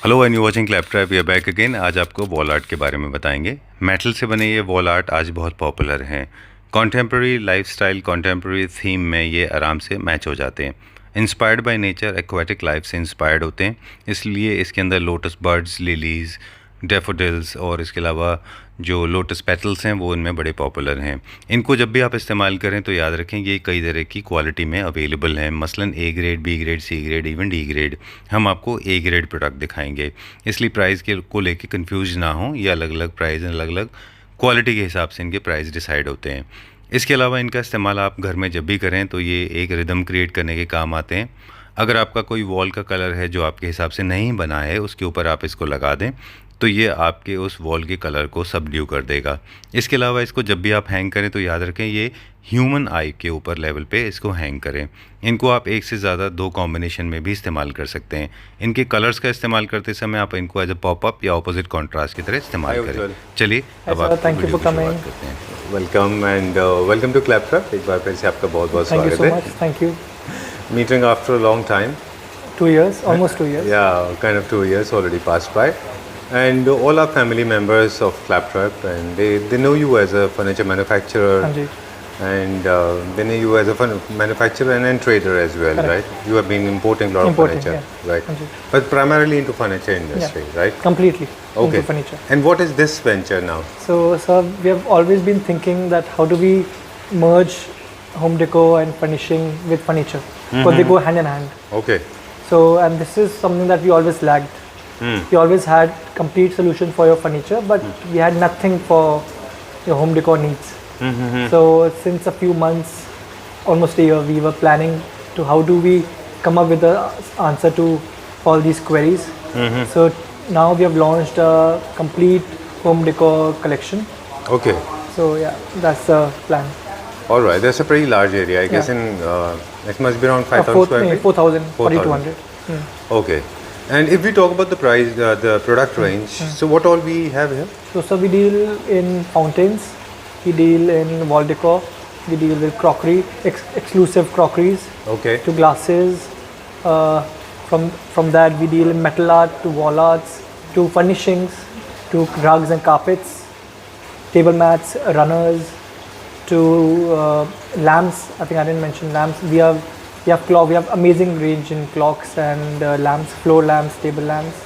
Hello and you watching Claptrap, we are back again. आज आपको wall art के बारे में बताएंगे। मेटल से बने ये वॉल आर्ट आज बहुत पॉपुलर हैं। कॉन्टेम्प्रेरी लाइफस्टाइल, कॉन्टेम्प्रेरी थीम में ये आराम से मैच हो जाते हैं। Inspired by nature, aquatic life से इंस्पायर्ड होते हैं, इसलिए इसके अंदर लोटस बर्ड्स, लिलीज़, डेफोडिल्स और इसके अलावा जो लोटस पेटल्स हैं वो इनमें बड़े पॉपुलर हैं। इनको जब भी आप इस्तेमाल करें तो याद रखें ये कई तरह की क्वालिटी में अवेलेबल हैं, मसलन A grade, B grade, C grade, even D grade. हम आपको ए ग्रेड प्रोडक्ट दिखाएंगे, इसलिए प्राइस के को लेके कंफ्यूज ना हो। ये अलग अलग प्राइस, अलग अलग क्वालिटी के हिसाब से इनके प्राइस डिसाइड होते हैं। इसके अलावा इनका इस्तेमाल आप घर में जब भी करें तो ये एक रिदम क्रिएट करने के काम आते हैं। अगर आपका कोई वॉल का कलर है जो आपके हिसाब से नहीं बना है, उसके ऊपर आप इसको लगा दें तो ये आपके उस वॉल के कलर को सबड्यू कर देगा। इसके अलावा इसको जब भी आप हैंग करें तो याद रखें ये ह्यूमन आई के ऊपर लेवल पे इसको हैंग करें। इनको आप एक से ज़्यादा 2 कॉम्बिनेशन में भी इस्तेमाल कर सकते हैं। इनके कलर्स का इस्तेमाल करते समय आप इनको एज अ पॉपअप या ऑपोजिट कॉन्ट्रास्ट की तरह इस्तेमाल करें। चलिए अब आप थैंक यू फॉर कमिंग। करते हैं। Welcome and welcome to Claptrap. एक बार फिर से आपका बहुत बहुत थैंक यू स्वागत सो है। Much. Thank you. Meeting after a long time. 2 years, almost 2 years. Yeah, kind of 2 years already passed by. And all our family members of Claptrap, and they know you as a furniture manufacturer, हाँ जी। and they know you as a manufacturer and trader as well, Correct. right? You have been importing a lot Importing, of furniture, yeah. right? हाँ जी। But primarily into furniture industry, right? Completely Okay. into furniture. And what is this venture now? So, sir, we have always been thinking that how do we merge home decor and furnishing with furniture, because they go hand in hand. Okay. So, and this is something that we always lacked. We always had complete solution for your furniture, but we had nothing for your home decor needs. So, since a few months, almost a year, we were planning to how do we come up with the answer to all these queries. So now we have launched a complete home decor collection. Okay. So yeah, that's the plan. All right. That's a pretty large area. I guess in it must be around 5,000 square feet. 4,000, 4,000. 4,200. Okay. And if we talk about the price, the product range, so what all we have here? So we deal in fountains, we deal in wall decor, we deal with crockery, exclusive crockeries, Okay. to glasses. From that we deal in metal art to wall arts to furnishings to rugs and carpets, table mats, runners, to lamps. I think I didn't mention lamps. We have amazing range in clocks and lamps, floor lamps, table lamps,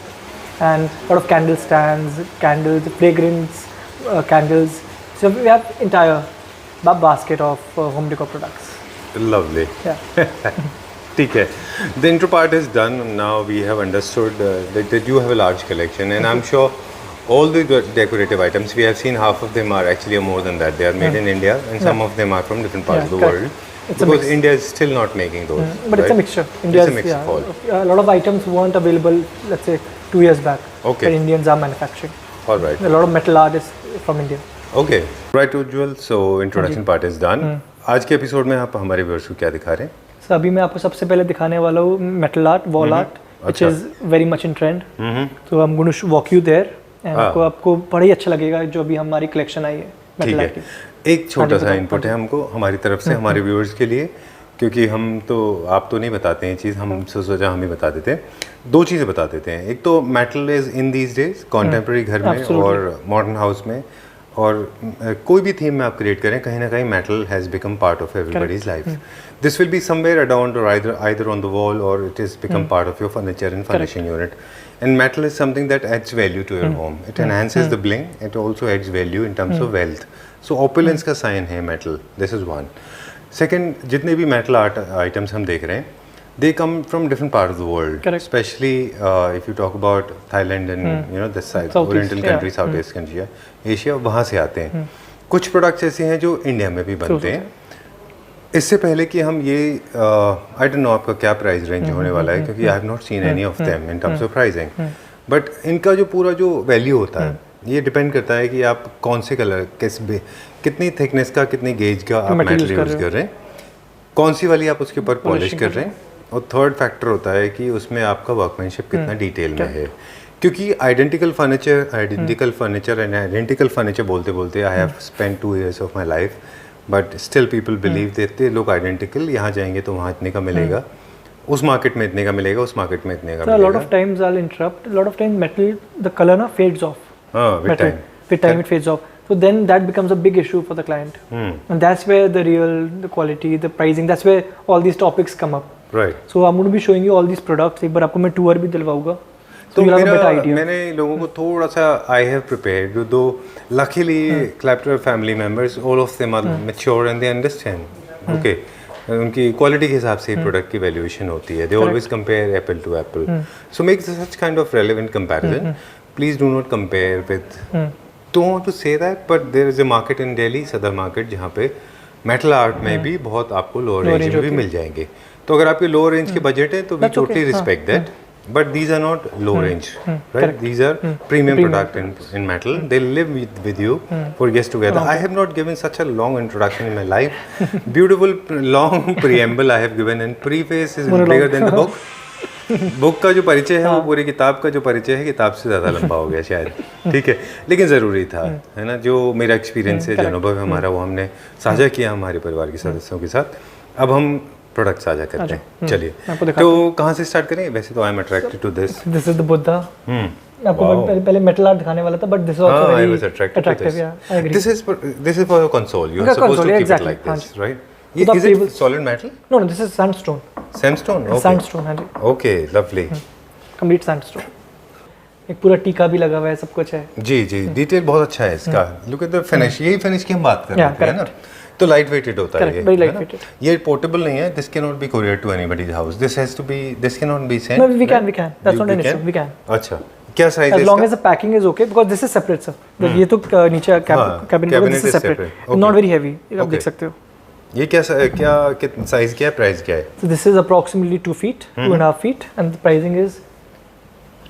and a lot of candle stands, candles, fragrance candles. So we have entire basket of home decor products. Lovely. Yeah. ठीक है. The intro part is done. Now we have understood that you have a large collection, and I'm sure all the decorative items we have seen, half of them are actually more than that. They are made in India, and some of them are from different parts Yeah, of the correct. world. It's a Because mix. India is still not making those. But it's a right? mixture. India's, It's a mix of all. a lot of items weren't available, let's say, 2 years back. Okay. That Indians are manufacturing. All right. A lot of metal art is from India. Okay. Right, Ujjwal. So introduction part is done. आज के episode में आप हमारे viewers को क्या दिखा रहे हैं? So अभी मैं आपको सबसे पहले दिखाने वाला हूँ metal art, wall art, which अच्छा. is very much in trend. So I'm going to walk you there, and आपको बड़ा ही अच्छा लगेगा जो अभी हमारी कलेक्शन आई है ठीक metal है. art की. एक छोटा सा इनपुट है हमको हमारी तरफ से हमारे व्यूअर्स के लिए, क्योंकि हम तो आप तो नहीं बताते हैं चीज़, हम सोचा हम ही बता देते हैं. 2 चीज़ें बता देते हैं. एक तो metal is in these days contemporary घर में और मॉडर्न हाउस में, और कोई भी थीम में आप क्रिएट करें, कहीं ना कहीं metal has become part of everybody's life. This will be somewhere around और either on the wall, or it is become part of your furniture and furnishing unit. And metal is something that adds value to your home. It enhances the bling. It also adds value in terms of wealth. So opulence का sign है metal. This is one. Second, जितने भी metal art items हम देख रहे हैं, they come from different parts of the world. Correct. Especially if you talk about Thailand and you know this side, Southeast, Oriental yeah. countries, Southeast Asia, Asia, वहाँ से आते हैं. कुछ products ऐसे हैं जो इंडिया में भी बनते हैं. इससे पहले कि हम ये आई डोंट नो आपका क्या प्राइस रेंज होने वाला है, क्योंकि I have not seen any of them in terms of pricing, but इनका जो पूरा जो वैल्यू होता है ये डिपेंड करता है कि आप कौन से कलर, कितनी थिकनेस का, कितनी गेज का आप मेटल यूज़ कर रहे हैं, कौन सी वाली आप उसके ऊपर पॉलिश कर रहे हैं, और थर्ड फैक्टर होता है कि उसमें आपका वर्कमैनशिप कितना डिटेल में है. क्योंकि identical furniture and identical furniture बोलते बोलते I have spend 2 years of my life, but still people believe देते लोग आइडेंटिकल, यहाँ जाएंगे तो वहाँ इतने का मिलेगा. उस मार्केट में इतने का मिलेगा, उस मार्केट में इतने का So a lot मिलेगा। of times I'll interrupt. A lot of times metal, the color na fades off. हाँ, with Metal. time. With time it fades off. So then that becomes a big issue for the client. And that's where the quality, the pricing, that's where all these topics come up. Right. So I'm going to be showing you all these products. एक बार आपको मैं tour भी दिलवाऊंगा. So तो you'll have a better idea. मैंने लोगों को थोड़ा सा I have prepared, दो luckily Clapter family members, all of them are mature and they understand. Okay. उनकी क्वालिटी के हिसाब से प्रोडक्ट की वैल्यूएशन होती है. They always compare apple to apple. So make such kind of relevant comparison. Please do not compare with. Don't want to say that, but there is a market in Delhi, सदर market, जहाँ पे metal art में भी बहुत आपको lower range में भी मिल जाएंगे. तो अगर आपके लोअर रेंज के बजट है तो we totally respect that. But these are not low range, right? Correct. These are premium product in metal. They live with you for years together. I have not given such a long introduction in my life. Beautiful long preamble I have given, and preface is bigger than the book. Book का जो परिचय है वो पूरी किताब का जो परिचय है किताब से ज़्यादा लंबा हो गया शायद. ठीक है, लेकिन ज़रूरी था, है ना. जो मेरा एक्सपीरियंस है, जो अनुभव है हमारा, वो हमने साझा किया हमारे परिवार के सदस्यों के साथ. अब हम प्रोडक्ट साझा करते हैं. चलिए, तो कहाँ से स्टार्ट करें? वैसे तो I am attracted to this. This is the Buddha. आपको पहले मेटल आर्ट दिखाने वाला था, but this is also I very was attracted to attractive. this. Yeah, I agree. This is for your console. You are Okay, supposed console, to keep exactly. it like this, हाँ. right? तो Is आप it solid metal? No, this is sandstone. Sandstone? Okay. Sandstone, हाँ जी. Okay, lovely. Complete sandstone. एक पूरा टीका भी लगा हुआ है, सब कुछ है. जी जी, डिटेल बहुत अच्छा है इसका. Look at the finish. यही फिनिश की हम बात कर रहे थे, है ना. तो लाइट वेटेड होता है ये. Very light weighted. ये पोर्टेबल नहीं है. This can not be courier to anybody's house. This has to be, this can not be sent. No, we can. That's not an issue. We can. अच्छा, क्या size है As इसका? long as the packing is okay, because this is separate, sir. ये तो नीचे cabinet cabinet this is is separate. separate. Not Okay. very heavy. आप Okay. देख सकते हो. ये क्या साइज क्या है, प्राइस क्या है? So this is approximately 2 feet, 2.5 feet, and the pricing is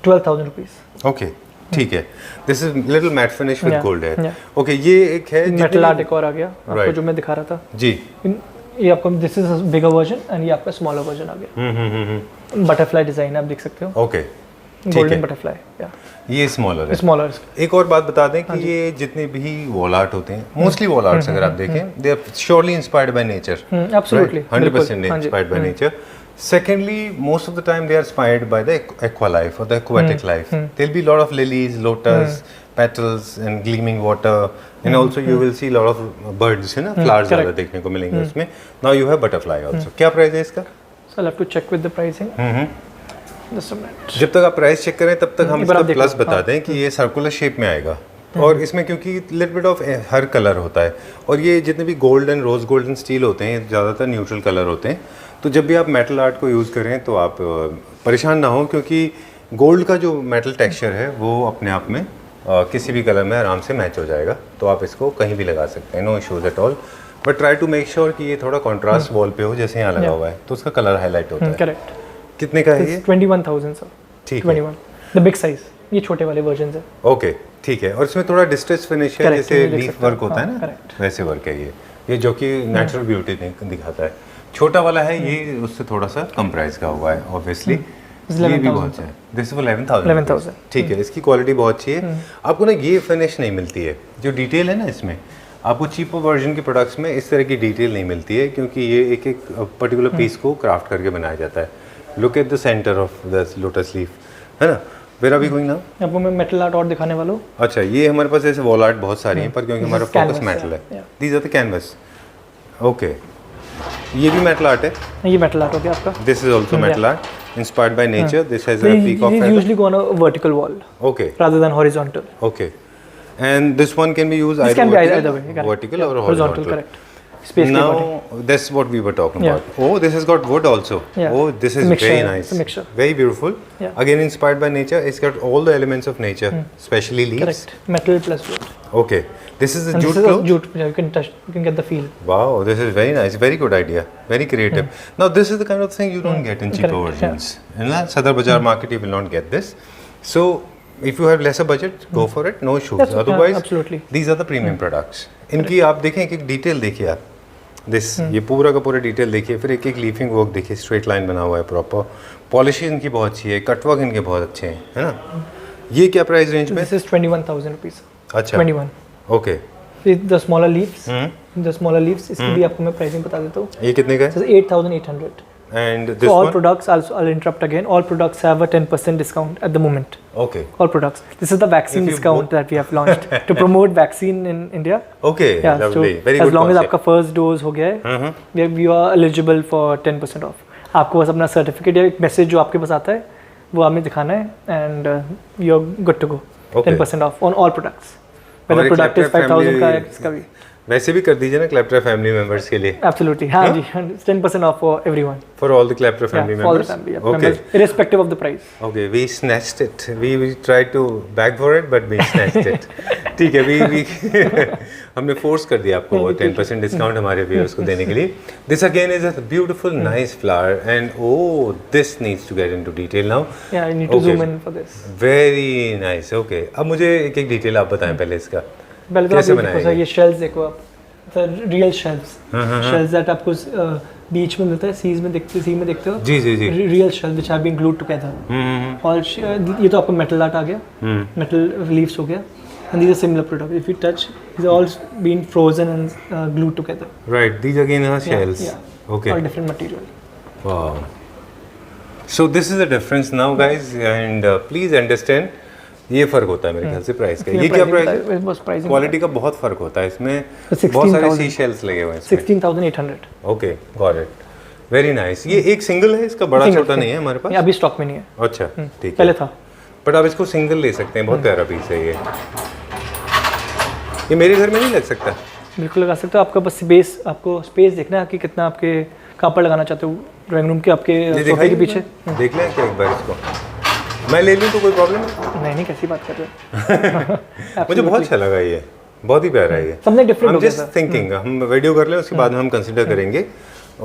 12,000 rupees. Okay, ठीक है. This is little matte finish with Yeah, gold है. yeah. ओके, ये एक है मेटल आर्ट एक और आ गया आपको, Right. जो मैं दिखा रहा था. जी. ये आपको this is bigger version and ये आपका स्मॉलर वर्जन आ गया. बटरफ्लाई डिजाइन आप देख सकते हो. ओके, ठीक गोल्डन है. बटरफ्लाई. या ये स्मॉलर है. स्मॉलर. एक और बात बता दें कि ये जितने भी वॉल आर्ट होते हैं, मोस्टली वॉल आर्ट्स अगर आप देखें, they are surely inspired by nature. Absolutely. 100% inspired by nature. Secondly, most of the time they are inspired by the aqua life or the aquatic life. There'll be a lot of lilies, lotus, petals and gleaming water, and also you will see a lot of birds, है ना, flowers ज़्यादा देखने को मिलेंगे उसमें. Now you have butterfly also. क्या price है इसका? So I'll have to check with the pricing. Just a minute. जब तक आप प्राइस चेक करें तब तक हम एक बार इसका आप प्लस देखो. बता दें कि ये सर्कुलर शेप में आएगा. और इसमें क्योंकि लिटिल बिट ऑफ हर कलर होता है, और ये जितने भी gold and rose golden steel होते हैं, ये ज़्यादातर न्यूट्रल कलर होते हैं. तो जब भी आप मेटल आर्ट को यूज़ करें तो आप परेशान ना हो, क्योंकि गोल्ड का जो मेटल टेक्सचर है वो अपने आप में किसी भी कलर में आराम से मैच हो जाएगा. तो आप इसको कहीं भी लगा सकते हैं, no issues at all. But try to make sure कि ये थोड़ा कॉन्ट्रास्ट वॉल पे हो, जैसे यहाँ लगा हुआ है, तो उसका कलर हाईलाइट होता है. करेक्ट. कितने का है ये? 21,000 सर. ठीक है. 21. The big size. ये छोटे वाले वर्जन है. ओके, ठीक है. और इसमें थोड़ा डिस्ट्रेस फिनिश है, Correct, जैसे ये देख लीफ सकते हैं. वर्क होता है ना, correct. वैसे वर्क है ये जो कि नेचुरल ब्यूटी दिखाता है. छोटा वाला है ये, उससे थोड़ा सा कम प्राइस का हुआ है ऑब्वियसली. ये भी बहुत है. This is 11,000. ठीक है, इसकी क्वालिटी बहुत अच्छी है. आपको ना ये फिनिश नहीं मिलती है, जो डिटेल है ना इसमें, आपको चीपर वर्जन के प्रोडक्ट्स में इस तरह की डिटेल नहीं मिलती है, क्योंकि ये एक एक पर्टिकुलर पीस को क्राफ्ट करके बनाया जाता है. Look at the centre of the lotus leaf, है ना. Where are we going now? आपको मैं मेटल आर्ट और दिखाने वाला हूँ. अच्छा, ये हमारे पास ऐसे वॉल आर्ट बहुत सारी हैं, पर क्योंकि हमारा फोकस मेटल है. These are the canvas. Okay, ये भी मेटल आर्ट है. ये मेटल आर्ट हो गया आपका. This is also metal art inspired by nature. This has a peacock These feather. usually go on a vertical wall Okay, rather than horizontal. okay. And this one can be used This either can be vertical, either way. Correct. vertical Yeah, or horizontal. Correct. Space के according. Now that's what we were talking Yeah. about. Oh, this has got wood also. Yeah. Oh, this It's is a mixture, very it's nice. a mixture. Very beautiful. Yeah. Again inspired by nature. It's got all the elements of nature, especially leaves. Correct. Metal plus wood. Okay. This is the And jute this is a cloth. jute. Yeah, you can touch. You can get the feel. Wow, this is very nice. Very good idea. Very creative. Now this is the kind of thing you don't get in cheaper Correct, versions. In the Sadar Bazaar market, you will not get this. So if you have lesser budget, go for it. No issues. That's- yeah, Otherwise, absolutely. these are the premium products. इनकी आप देखें एक detail देखिए आप. This ये पूरा का पूरा डिटेल देखिए, फिर एक एक लीफिंग वर्क देखिए, स्ट्रेट लाइन बना हुआ है प्रॉपर. पॉलिश इनकी बहुत अच्छी है, कटवर्क इनके बहुत अच्छे हैं, है ना. ये क्या प्राइस रेंज में? This is 21,000 rupees. अच्छा, 21. Okay. The smaller leaves. The smaller leaves. इसकी भी आपको मैं प्राइसिंग बता देता हूँ. ये कितने का है? This is 8,800. And So this all one? products, I'll interrupt again. All products have a 10% discount at the moment. Okay. All products. This is the vaccine If you discount that we have launched to promote vaccine in India. Okay, Yeah, so lovely. Very as good long as concept. आपका first dose हो गया है, you are eligible for 10% off. आपको बस अपना certificate या एक message जो आपके पास आता है वो आपने दिखाना है and you're good to go. Okay. 10% off on all products. Whether हमारे product is Claptrap 5,000 का है family- किसका भी. वैसे भी कर दीजिए ना क्लैप्ट्रा फैमिली मेंबर्स के लिए Absolutely. हाँ जी, 10% off for everyone. For all the Claptrap Yeah, family for all the members family yeah, okay members, irrespective of the price. Okay we snatched it we tried to back for it but we snatched it ठीक है we हमने force कर दिया आपको वो 10% discount हमारे viewers को देने के लिए this again is a beautiful nice flower and oh this needs to get into detail now Yeah, I need to zoom in for this. Very nice okay अब मुझे एक एक डिटेल आप बताएं पहले इसका पहले तो कैसे आप ये देखो बनाएंगे? सर, ये shells देखो आप, सर रियल shells that आपको बीच में मिलता है, सीज में देखते हो जी जी जी real shell which have been glued together और ये तो आपको मेटल आर्ट आ गया, मेटल लीव्स हो गया and these are similar product. If you touch, these are all been frozen and glued together. Right these again are shells Yeah. Okay All different material. Wow. So this is the difference now, guys, and please understand. ये फर्क होता है मेरे ख्याल से price का। ये क्या प्राइस है? बस pricing क्वालिटी का बहुत फर्क होता है इसमें। 16,000 बहुत सारे सी शेल्स लगे हुए हैं इसमें। 16,800. Okay, got it. Very nice. ये एक सिंगल है, इसका बड़ा Single, छोटा नहीं है हमारे ये पास। अभी स्टॉक में नहीं है, अच्छा, ठीक है। पहले था। बट आप इसको सिंगल ले सकते हैं, बहुत प्यारा पीस है ये। ये मेरे घर में नहीं लग सकता। बिल्कुल लगा सकते हो, आपका बस स्पेस, आपको स्पेस देखना है कि कितना आपके कहाँ पर लगाना चाहते हो ड्राइंग रूम के, आपके ये सोफे दिखाइए के पीछे। देख लें क्या एक बार इसको। मैं ले लूँ तो कोई प्रॉब्लम है? नहीं कैसी बात कर रहे हो। मुझे बहुत अच्छा लगा ये, बहुत ही प्यारा है ये। सबने डिफरेंट हो गया जस्ट थिंकिंग हम वीडियो कर लें, उसके बाद में हम कंसिडर करेंगे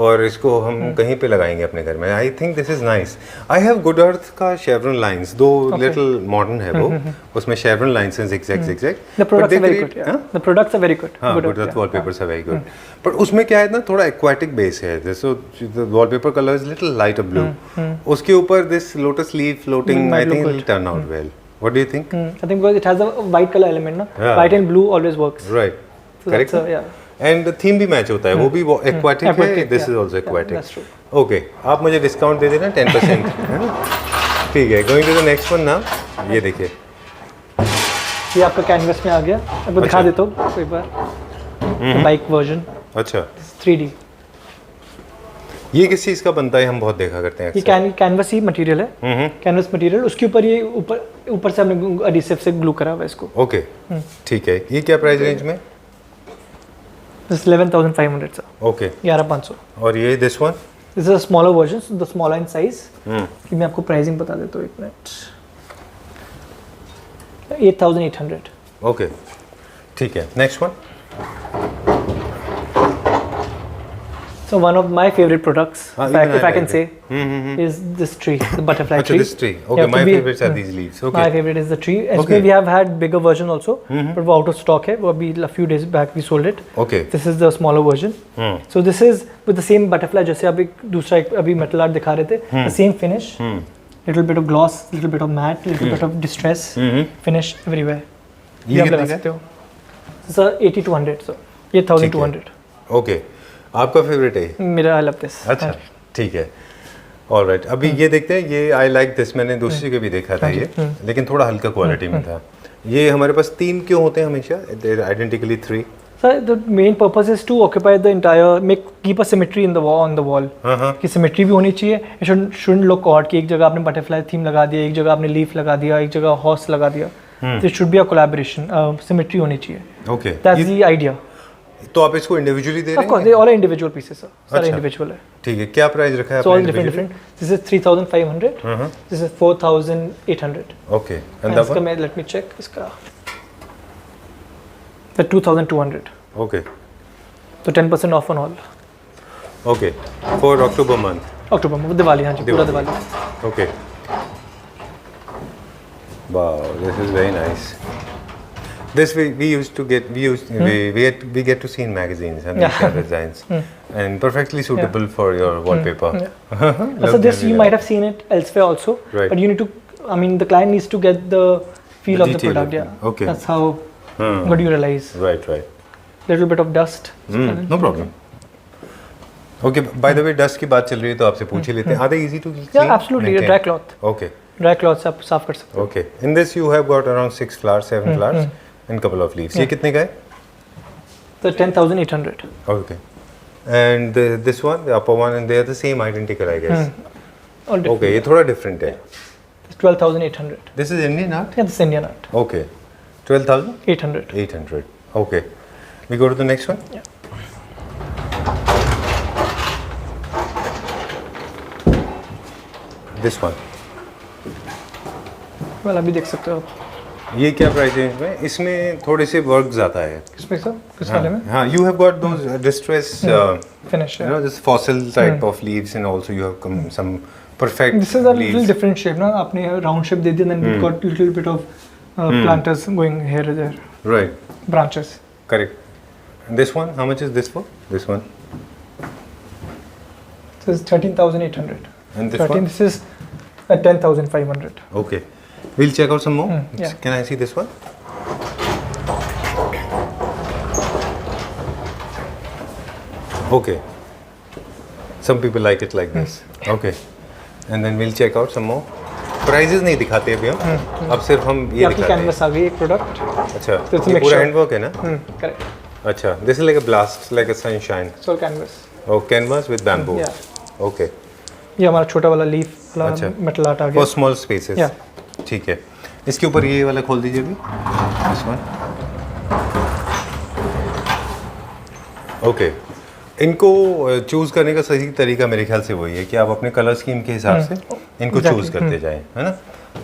और इसको हम कहीं पे लगाएंगे अपने घर में। I think this is nice. I have good earth का chevron lines, too little modern है वो, उसमें शेवरन लाइंस हैं zigzag zigzag। The products are very good. Yeah. The products are very good. हाँ, Good good art, earth yeah. Wallpapers are very good. पर उसमें क्या है ना, थोड़ा एक्वाटिक बेस है, so the wallpaper colour is little light blue. उसके ऊपर this lotus leaf floating, Might I look think it good. Will turn out well. What do you think? I think because it has a white color element, na? Yeah. White and blue always works. Right, So correct. that's yeah. And theme भी match होता है, वो भी aquatic है, Aquatic, this yeah. Is also Yeah, aquatic. that's true. Okay, आप मुझे discount दे देना 10%, है ना? ठीक है, going to the next one now. ये देखिए, ये आपका कैनवस में आ गया, आपको दिखा अच्छा। देता हूँ एक बार। बाइक वर्जन अच्छा 3D। ये किस चीज़ का बनता है? हम बहुत देखा करते हैं ये अक्सर। कैनवस ही मटेरियल है, कैनवस मटेरियल, उसके ऊपर ये ऊपर से हमने एडिसिव से ग्लू करा हुआ है इसको। ओके, ठीक है। ये क्या प्राइस रेंज में? This is 11,500 sir, okay, 11,500। और ये this one? This is a smaller version, the smaller in size. कि मैं आपको प्राइसिंग बता देता हूँ, एक मिनट। 8,800। ओके, ठीक है। Next one? So one of my favorite products, even if I I can like say, is this tree, the butterfly अच्छा, tree. this tree. Okay, Yeah, my to be- favorites are these leaves. My Okay, favorite is the tree. Okay. इसमें we have had bigger version also, but वो out of stock है, वो अभी a few days back we sold it. okay. This is the smaller version. So this is with the same butterfly जैसे अभी दूसरा एक अभी metal art दिखा रहे थे, the same finish, little bit of gloss, little bit of matte, little bit of distress, finish everywhere. ये आप कितने लगा का है? सकते हो। Sir 80-200 so ये 1,200। ओके, आपका फेवरेट है? मेरा I love this. अच्छा, ठीक है। ऑलराइट, अभी ये देखते हैं। ये आई लाइक दिस, मैंने दूसरी के भी देखा था ये, लेकिन थोड़ा हल्का क्वालिटी में था। ये हमारे पास 3 क्यों होते हैं हमेशा? Identically 3? Sir, the main purpose is to occupy the entire, keep a symmetry in the wall, on the wall. कि symmetry भी होनी चाहिए। It shouldn't look odd कि एक जगह आपने butterfly theme लगा दिया, एक जगह आपने leaf लगा दिया, एक जगह horse लगा दिया। There should be a collaboration, symmetry होनी चाहिए। Okay, That's the idea. तो आप इसको इंडिविजुअली दे Of रहे course, हैं? they all are individual pieces, sir. सारे अच्छा। individual है। ठीक है, क्या प्राइस रखा है So all आपने different individually? different. This is 3,500. This is 4,800. Okay, and And that इसका वन? मैं let me check इसका। The 2,200. ओके, तो 10% off on all. Okay, for October month. October में दिवाली, हाँ जी, पूरा Diwali. Okay, wow, this is very nice. This we used to get, we get to see in magazines and these kind of designs, and perfectly suitable for your wallpaper. So this you might have seen it elsewhere also, Right. but you need to, I mean, the client needs to get the feel The of the detail product. of Yeah, it. Okay. That's how what do you realize? Right, right. Little bit of dust. No problem. Okay, by the way dust की बात चल रही है तो आपसे पूछ ही लेते हैं, are they easy to clean? या absolutely, dry cloth, okay dry cloth से आप साफ कर सकते हो। Okay, in this you have got around 6 flowers, 7 flowers and couple of leaves. ये कितने का है? तो 10,800। Okay, and this one, the upper one, and they are the same identical I guess. Okay, ये थोड़ा डिफरेंट है। 12,800। This is Indian art? Yeah, this is Indian art। Okay, 12,800. 800। Okay, we go to the next one. Yeah। This one. Well, अभी देख सकते हो आप। ये क्या प्राइस रेंज में? इसमें थोड़े से वर्क ज़्यादा है। किसमें सर? किस वाले में? हाँ, you have got those distress, Finish। you know, this fossil type of leaves, and also you have some perfect This is a little leaves. different shape, ना? आपने round shape दे दिया, then we've got little bit of planters going here and there, Right, branches। correct. And this one, how much is this for? This one. This is 13,800। And this 13, one? this is 10,500। Okay. We'll check out some more. yeah। Can I see this one? Okay. Some people like it like this. Okay. And then we'll check out some more. Prices नहीं दिखाते अभी हम, अब सिर्फ हम ये ये आपकी दिखाते हैं। कैनवस आ गई एक प्रोडक्ट। अच्छा, तो it's a ये पूरा mixture। हैंडवर्क है ना? करेक्ट। अच्छा, this is like a blast, like a sunshine. Soul canvas. Oh, canvas with bamboo. Yeah। Okay. ये हमारा छोटा वाला लीफ वाला अच्छा। मेटल आर्ट आ गया। For small spaces. Yeah। ठीक है। इसके ऊपर ये वाला खोल दीजिए अभी। This one. Okay. इनको चूज करने का सही तरीका मेरे ख्याल से वही है कि आप अपने कलर स्कीम के हिसाब से इनको चूज करते जाएं, है ना?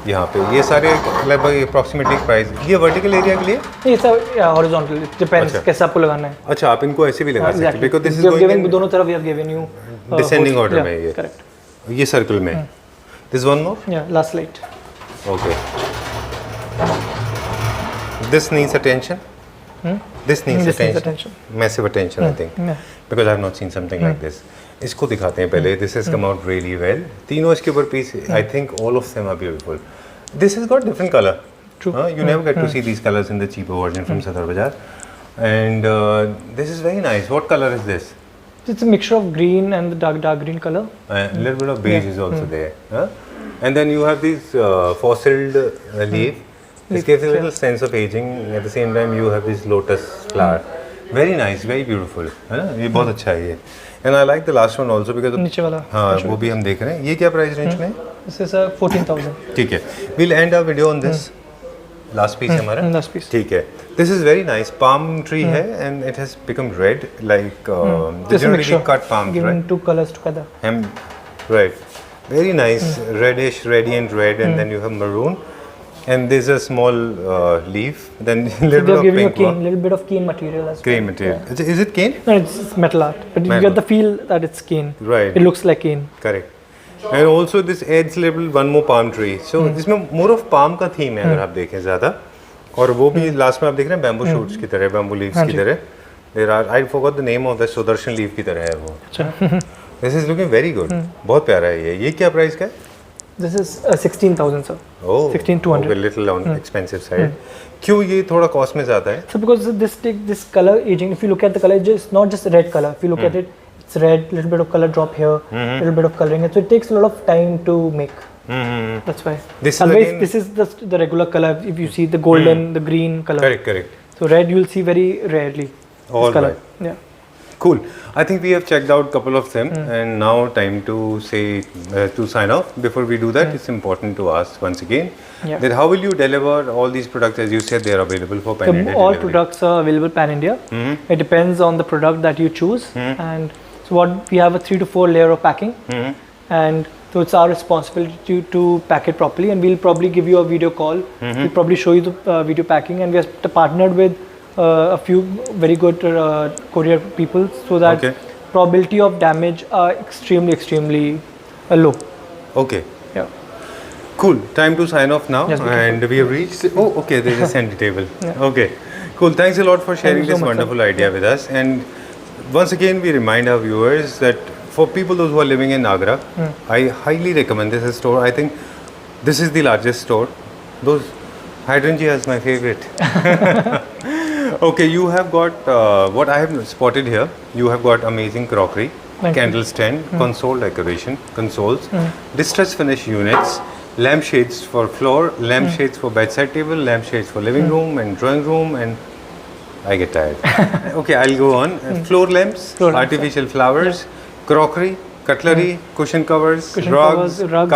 यहाँ पे ये सारे लगभग अप्रॉक्सीमेटली प्राइस, ये वर्टिकल एरिया के लिए? ये सब हॉरिजॉन्टल डिपेंड्स अच्छा। कैसे आपको लगाना है। अच्छा, आप इनको ऐसे भी लगा सकते हैं because this is given going दोनों तरफ we have given you descending order में ये। करेक्ट। ये सर्कल में। This one more? या last light. Okay. This needs attention. This needs This needs attention. Massive attention, I think, yeah। because I have not seen something like this. इसको दिखाते हैं पहले. This has come out really well. तीनों इसके ऊपर piece, I think all of them are beautiful. This has got different color. True। You never get to see these colors in the cheaper version from Sadar Bazaar. And this is very nice. What color is this? It's a mixture of green and the dark green color। A little bit of beige is also there. And then you have these fossiled leaf. This gives a little sense of aging. At the same time, you have this lotus flower. Very nice, very beautiful. है ना? ये बहुत अच्छा है ये. And I like the last one also because नीचे वाला। हाँ, वो भी हम देख रहे हैं. ये क्या प्राइस रेंज में है? This is 14,000। ठीक है. We'll end our video on this. Last piece है हमारा. Last piece। ठीक है. This is very nice. Palm tree है and it has become red like This is a generally mixture, cut palms, giving right? two colors together। Right. Very nice, reddish, radiant red, and then you have maroon, and there's a small leaf. Then So little they're bit of giving you a pink cane, one. little bit of cane material as Cane well। material. Is it cane? No, it's metal art, but you Metal. get the feel that it's cane। Right. It looks like cane। Correct. And also this adds little one more palm tree. So इसमें more of palm का theme है अगर आप देखें ज़्यादा. और वो भी लास्ट में आप देख रहे हैं bamboo shoots की तरह, bamboo leaves की तरह. There are, I forgot the name of the Sudarshan leaf की तरह है वो. अच्छा। This is looking very good. बहुत प्यारा है ये. ये क्या प्राइस का है? This is 16,000 sir। Oh, 16,200। okay, little on expensive side. क्यों ये थोड़ा कॉस्ट में ज़्यादा है? So because this color aging, if you look at the color, it's not just red color. If you look at it, it's red, little bit of color drop here, little bit of coloring. So it takes a lot of time to make. That's why. This is Otherwise, again- this is the regular color. If you see the golden, the green color. Correct. So red you will see very rarely. All this color. right. Yeah. Cool. I think we have checked out a couple of them, and now time to say to sign off. Before we do that, it's important to ask once again Yeah. that how will you deliver all these products? As you said, they are available for pan India All delivery. products are available pan India. It depends on the product that you choose, and so what we have a 3 to 4 layer of packing, and so it's our responsibility to pack it properly, and we'll probably give you a video call. We'll probably show you the video packing, and we are partnered with a few very good courier people, so that Okay. probability of damage are extremely low. Okay. Yeah. Cool. Time to sign off now, Yes, we can and we have reached. Oh, okay. There's a center table. Okay. Cool. Thanks a lot for sharing you so this much, sir. wonderful idea with us. And once again, we remind our viewers that for people those who are living in Agra, I highly recommend this store. I think this is the largest store. Those hydrangea is my favorite. Okay, you have got what I have spotted here. You have got amazing crockery. candle stand, console decoration, consoles, distress finish units, lampshades for floor, lampshades for bedside table, lampshades for living room and drawing room, and I get tired. Okay, I'll go on. Floor lamps, Floor lamps, artificial flowers, crockery, cutlery, cushion covers, Cushion rugs, covers, rugs,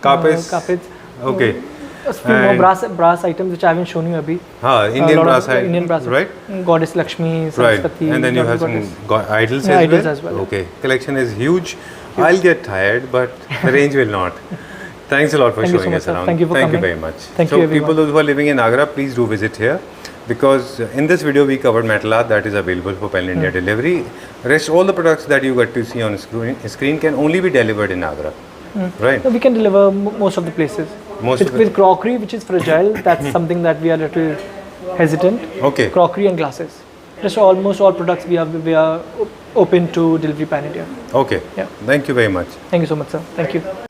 carpets. carpets. Okay. A few more And- brass items which I haven't shown you abhi. हाँ, A Indian lot brass, of Indian brass, right? Goddess Lakshmi, Right, Saraswati. and then you lot have of some goddess. idols, Yeah, as, idols well. as well. Okay, collection is huge. I'll get tired, but the range will not. Thanks a lot for Thank you so showing much, us sir. around. Thank you for coming. very much. Thank so you, everyone. people who are living in Agra, please do visit here, because in this video we covered metal art that is available for Pan India delivery. Rest all the products that you get to see on screen can only be delivered in Agra. Right? No, we can deliver most of the places. Most with, of it. with crockery, which is fragile, that's something that we are a little hesitant. Okay. Crockery and glasses. Just almost all products we are open to delivery pan India. Okay. Yeah. Thank you very much. Thank you so much, sir. Thank you.